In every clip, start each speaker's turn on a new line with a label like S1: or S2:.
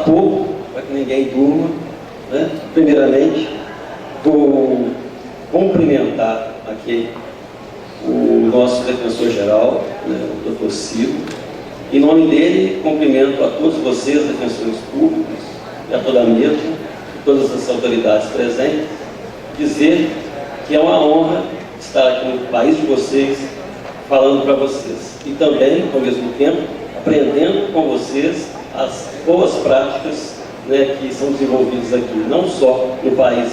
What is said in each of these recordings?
S1: falar pouco, para que ninguém durma, né? Primeiramente, vou cumprimentar aqui o nosso defensor-geral, né, o Dr. Ciro. Em nome dele, cumprimento a todos vocês, defensores públicos, e a toda a mesa, todas as autoridades presentes, dizer que é uma honra estar aqui no país de vocês, falando para vocês. E também, ao mesmo tempo, aprendendo com vocês as boas práticas, né, que são desenvolvidas aqui, não só no país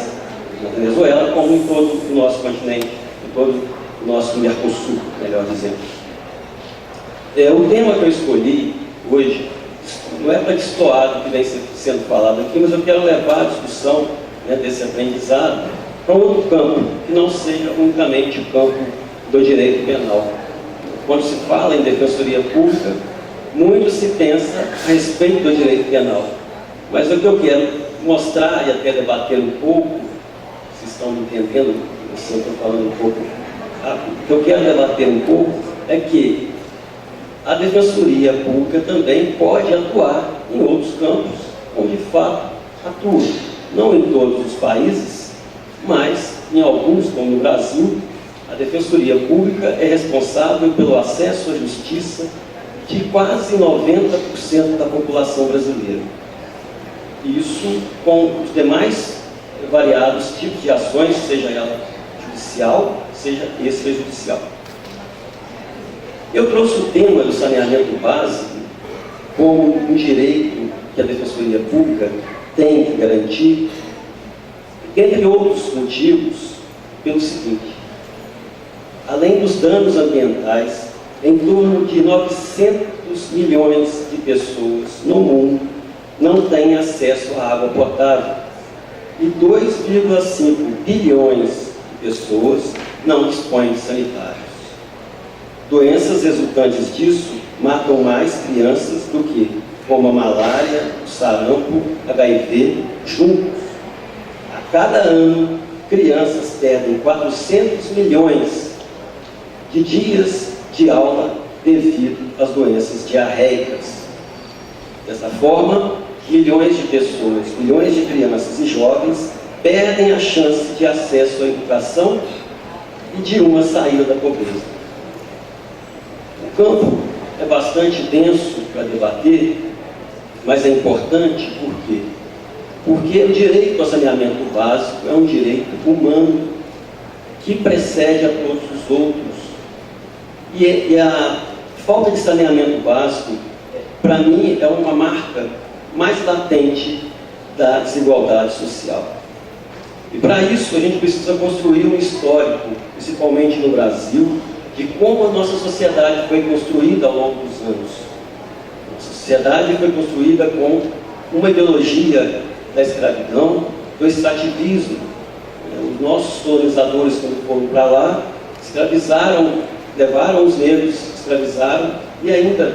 S1: da Venezuela, como em todo o nosso continente, em todo o nosso Mercosul, melhor dizendo. O tema que eu escolhi hoje não é para destoar do que vem sendo falado aqui, mas eu quero levar a discussão, né, desse aprendizado para um outro campo, que não seja unicamente o campo do direito penal. Quando se fala em defensoria pública, muito se pensa a respeito do direito penal. Mas o que eu quero mostrar e até debater um pouco, vocês estão me entendendo, se eu estou falando um pouco rápido, o que eu quero debater um pouco é que a defensoria pública também pode atuar em outros campos, onde de fato atua. Não em todos os países, mas em alguns, como no Brasil, a defensoria pública é responsável pelo acesso à justiça de quase 90% da população brasileira. Isso com os demais variados tipos de ações, seja ela judicial, seja extrajudicial. Eu trouxe o tema do saneamento básico como um direito que a defensoria pública tem que garantir, entre outros motivos, pelo seguinte: além dos danos ambientais, em torno de 900 milhões de pessoas no mundo não têm acesso à água potável e 2,5 bilhões de pessoas não dispõem de sanitários. Doenças resultantes disso matam mais crianças do que, como a malária, o sarampo, HIV, juntos. A cada ano, crianças perdem 400 milhões de dias de aula devido às doenças diarreicas. Dessa forma, milhões de pessoas, milhões de crianças e jovens perdem a chance de acesso à educação e de uma saída da pobreza. O campo é bastante denso para debater, mas é importante por quê? Porque o direito ao saneamento básico é um direito humano que precede a todos os outros. E a falta de saneamento básico, para mim, é uma marca mais latente da desigualdade social. E para isso a gente precisa construir um histórico, principalmente no Brasil, de como a nossa sociedade foi construída ao longo dos anos. A sociedade foi construída com uma ideologia da escravidão, do extrativismo. Os nossos colonizadores, quando foram para lá, escravizaram, levaram os negros, escravizaram e ainda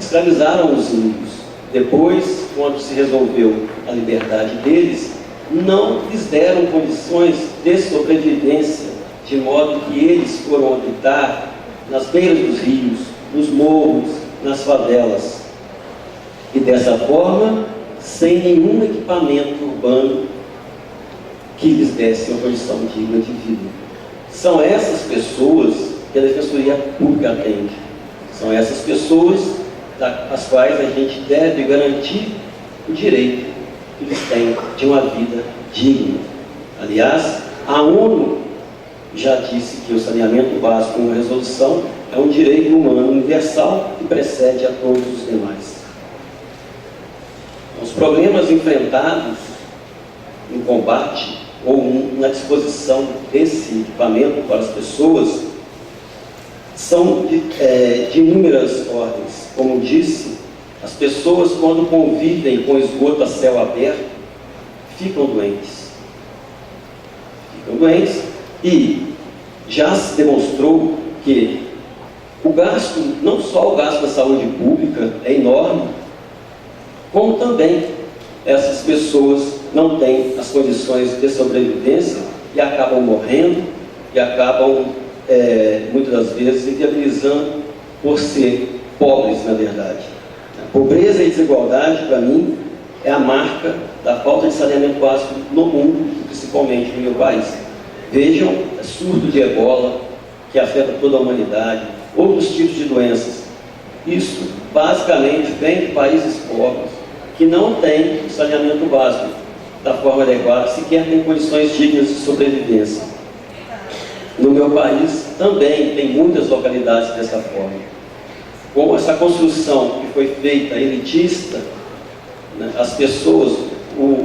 S1: escravizaram os índios. Depois, quando se resolveu a liberdade deles, não lhes deram condições de sobrevivência, de modo que eles foram habitar nas beiras dos rios, nos morros, nas favelas. E dessa forma, sem nenhum equipamento urbano que lhes desse uma condição digna de vida. São essas pessoas que a Defensoria Pública atende. São essas pessoas às quais a gente deve garantir o direito que eles têm de uma vida digna. Aliás, a ONU já disse que o saneamento básico como resolução é um direito humano universal que precede a todos os demais. Os problemas enfrentados no combate ou na disposição desse equipamento para as pessoas são de inúmeras ordens. Como disse, as pessoas, quando convivem com esgoto a céu aberto, ficam doentes. E já se demonstrou que o gasto, não só o gasto da saúde pública é enorme, como também essas pessoas não têm as condições de sobrevivência e acabam morrendo e acabam, muitas das vezes, inviabilizando por ser pobres, na verdade. Pobreza e desigualdade, para mim, é a marca da falta de saneamento básico no mundo, principalmente no meu país. Vejam, surto de ebola, que afeta toda a humanidade, outros tipos de doenças. Isso, basicamente, vem de países pobres, que não têm saneamento básico da forma adequada, sequer têm condições dignas de sobrevivência. No meu país, também tem muitas localidades dessa forma. Com essa construção que foi feita elitista, né, as pessoas,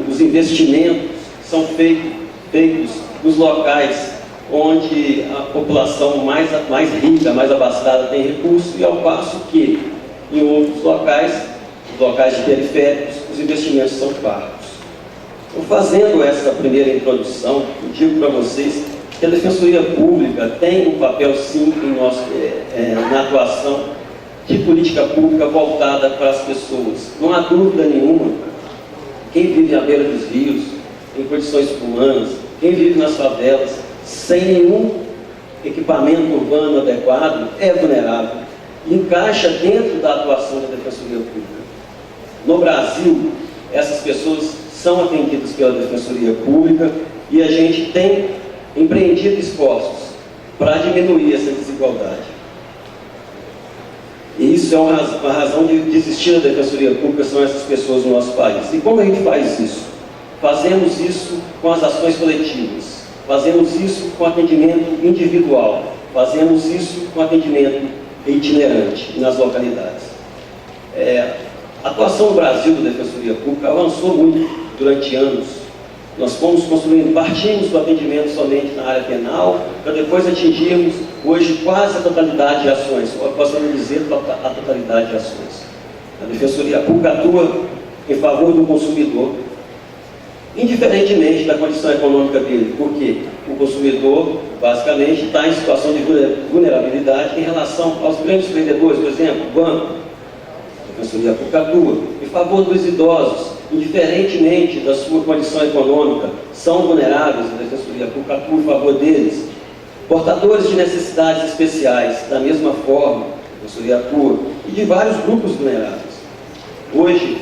S1: os investimentos são feitos nos locais onde a população mais rica, mais abastada tem recursos, e ao passo que em outros locais, os locais periféricos, os investimentos são pagos. Então, fazendo essa primeira introdução, eu digo para vocês que a Defensoria Pública tem um papel sim na atuação de política pública voltada para as pessoas. Não há dúvida nenhuma, quem vive à beira dos rios, em condições humanas, quem vive nas favelas, sem nenhum equipamento urbano adequado, é vulnerável. Encaixa dentro da atuação da Defensoria Pública. No Brasil, essas pessoas são atendidas pela Defensoria Pública e a gente tem empreendido esforços para diminuir essa desigualdade. E isso é uma razão de existir a Defensoria Pública, são essas pessoas no nosso país. E como a gente faz isso? Fazemos isso com as ações coletivas, fazemos isso com atendimento individual, fazemos isso com atendimento itinerante nas localidades. A atuação no Brasil da Defensoria Pública avançou muito durante anos. Nós fomos construindo, partimos do atendimento somente na área penal, para depois atingirmos hoje quase a totalidade de ações, ou posso dizer a totalidade de ações. A Defensoria Pública atua em favor do consumidor, indiferentemente da condição econômica dele, porque o consumidor, basicamente, está em situação de vulnerabilidade em relação aos grandes vendedores, por exemplo, o banco. A Defensoria Pública atua em favor dos idosos, indiferentemente da sua condição econômica, são vulneráveis, a Defensoria Pública atua em favor deles. Portadores de necessidades especiais, da mesma forma, a Defensoria atua, e de vários grupos vulneráveis. Hoje,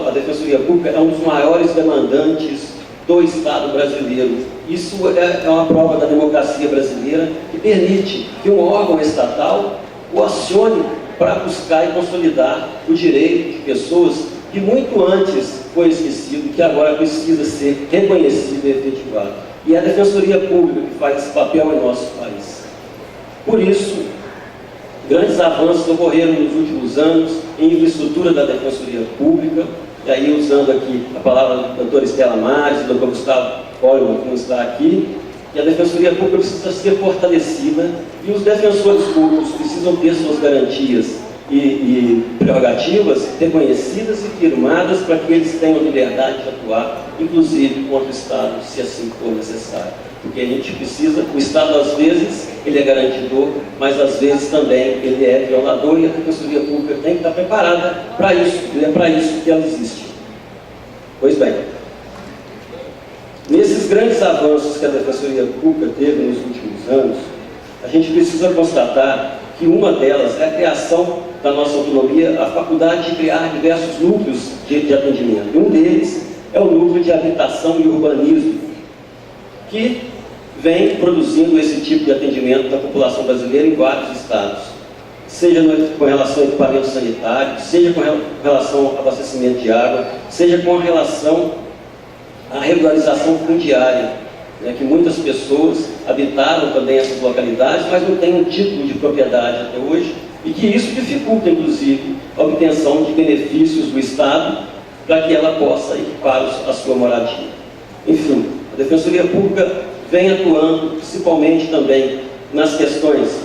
S1: a Defensoria Pública é um dos maiores demandantes do Estado brasileiro. Isso é uma prova da democracia brasileira que permite que um órgão estatal o acione para buscar e consolidar o direito de pessoas que muito antes foi esquecido, que agora precisa ser reconhecido e efetivado. E é a Defensoria Pública que faz esse papel em nosso país. Por isso, grandes avanços ocorreram nos últimos anos em infraestrutura da Defensoria Pública, e aí usando aqui a palavra da doutora Estela Mares, do Dr. Gustavo Coelho, que não está aqui, que a Defensoria Pública precisa ser fortalecida e os defensores públicos precisam ter suas garantias e prerrogativas reconhecidas e firmadas para que eles tenham liberdade de atuar, inclusive contra o Estado, se assim for necessário. Porque a gente precisa, o Estado às vezes ele é garantidor, mas às vezes também ele é violador, e a Defensoria Pública tem que estar preparada para isso, e é para isso que ela existe. Pois bem, nesses grandes avanços que a Defensoria Pública teve nos últimos anos, a gente precisa constatar que uma delas é a criação da nossa autonomia, a faculdade de criar diversos núcleos de atendimento. Um deles é o núcleo de habitação e urbanismo, que vem produzindo esse tipo de atendimento da população brasileira em vários estados, seja com relação a equipamento sanitário, seja com relação ao abastecimento de água, seja com relação à regularização fundiária, né, que muitas pessoas habitaram também essas localidades, mas não têm um título de propriedade até hoje, e que isso dificulta, inclusive, a obtenção de benefícios do Estado para que ela possa equipar a sua moradia. Enfim, a Defensoria Pública vem atuando, principalmente também nas questões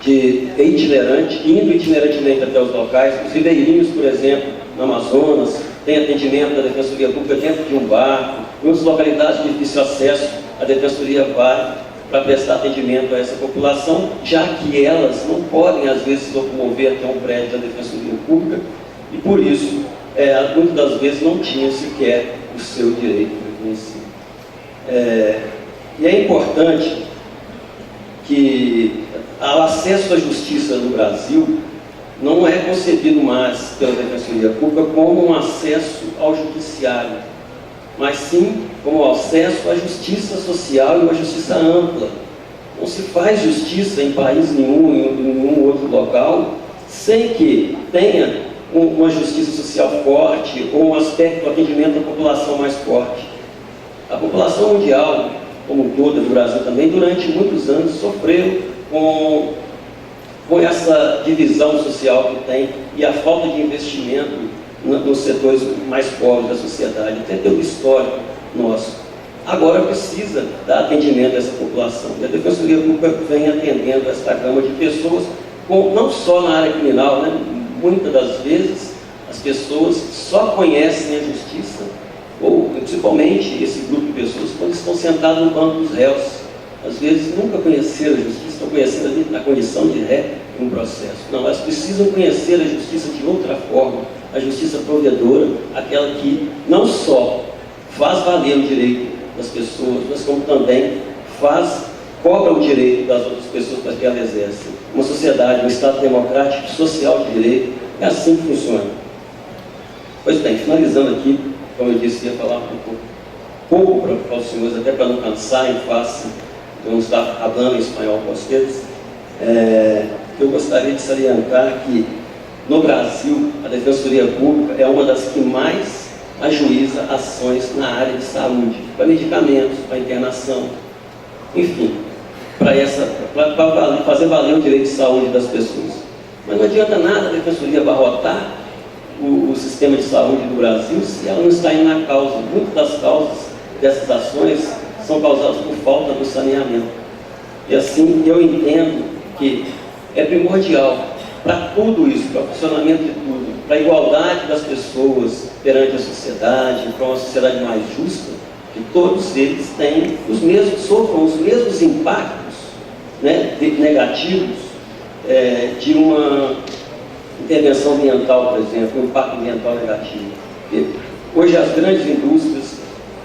S1: de itinerante, indo itinerantemente até os locais. Os ribeirinhos, por exemplo, no Amazonas, tem atendimento da Defensoria Pública dentro de um barco. Em outras localidades de difícil acesso, a Defensoria vai para prestar atendimento a essa população, já que elas não podem, às vezes, se locomover até um prédio da Defensoria Pública, e por isso, muitas das vezes, não tinham sequer o seu direito reconhecido. E é importante que o acesso à justiça no Brasil não é concebido mais pela Defensoria Pública como um acesso ao judiciário, mas sim como acesso à justiça social e uma justiça ampla. Não se faz justiça em país nenhum, em nenhum outro local, sem que tenha uma justiça social forte ou um aspecto do atendimento à população mais forte. A população mundial, como toda do Brasil também, durante muitos anos sofreu com essa divisão social que tem e a falta de investimento nos setores mais pobres da sociedade, até pelo histórico nosso. Agora precisa dar atendimento a essa população. E a Defensoria Pública vem atendendo essa gama de pessoas, não só na área criminal, né? Muitas das vezes as pessoas só conhecem a justiça, ou principalmente esse grupo de pessoas, quando estão sentados no banco dos réus. Às vezes nunca conheceram a justiça, estão conhecendo ali na condição de ré em um processo. Não, elas precisam conhecer a justiça de outra forma, a justiça provedora, aquela que não só faz valer o direito das pessoas, mas como também cobra o direito das outras pessoas para que ela exerça. Uma sociedade, um Estado democrático, social de direito, é assim que funciona. Pois bem, finalizando aqui, como eu disse, ia falar pouco para os senhores, até para não cansar em face de não estar falando em espanhol com vocês. Eu gostaria de salientar que, no Brasil, a Defensoria Pública é uma das que mais ajuiza ações na área de saúde, para medicamentos, para internação, enfim, para fazer valer o direito de saúde das pessoas. Mas não adianta nada a Defensoria abarrotar o sistema de saúde do Brasil se ela não está indo na causa. Muitas das causas dessas ações são causadas por falta do saneamento. E assim, eu entendo que é primordial para tudo isso, para o funcionamento de tudo, para a igualdade das pessoas perante a sociedade, para uma sociedade mais justa, que todos eles sofram os mesmos impactos, né, negativos de uma intervenção ambiental, por exemplo, um impacto ambiental negativo. Porque hoje as grandes indústrias,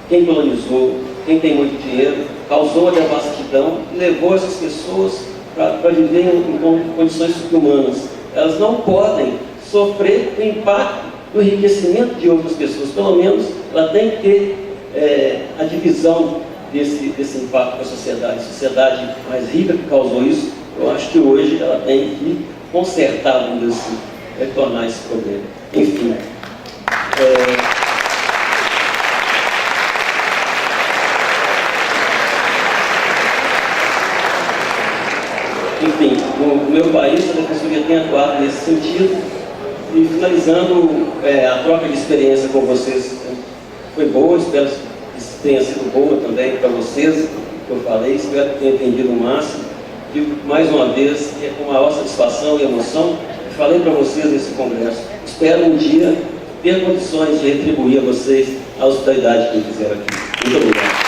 S1: quem colonizou, quem tem muito dinheiro, causou a devastidão e levou essas pessoas para viver em condições subhumanas. Elas não podem sofrer o impacto do enriquecimento de outras pessoas. Pelo menos ela tem que ter a divisão desse impacto para a sociedade. A sociedade mais rica que causou isso, eu acho que hoje ela tem que consertar, vamos dizer assim, retornar esse problema. Enfim. Enfim, no meu país, a Defensoria tem atuado nesse sentido. E finalizando, a troca de experiência com vocês foi boa, espero que tenha sido boa também para vocês, que eu falei, espero que tenha entendido o máximo. Digo mais uma vez, que é com maior satisfação e emoção, que falei para vocês nesse congresso. Espero um dia ter condições de retribuir a vocês a hospitalidade que me fizeram aqui. Muito obrigado.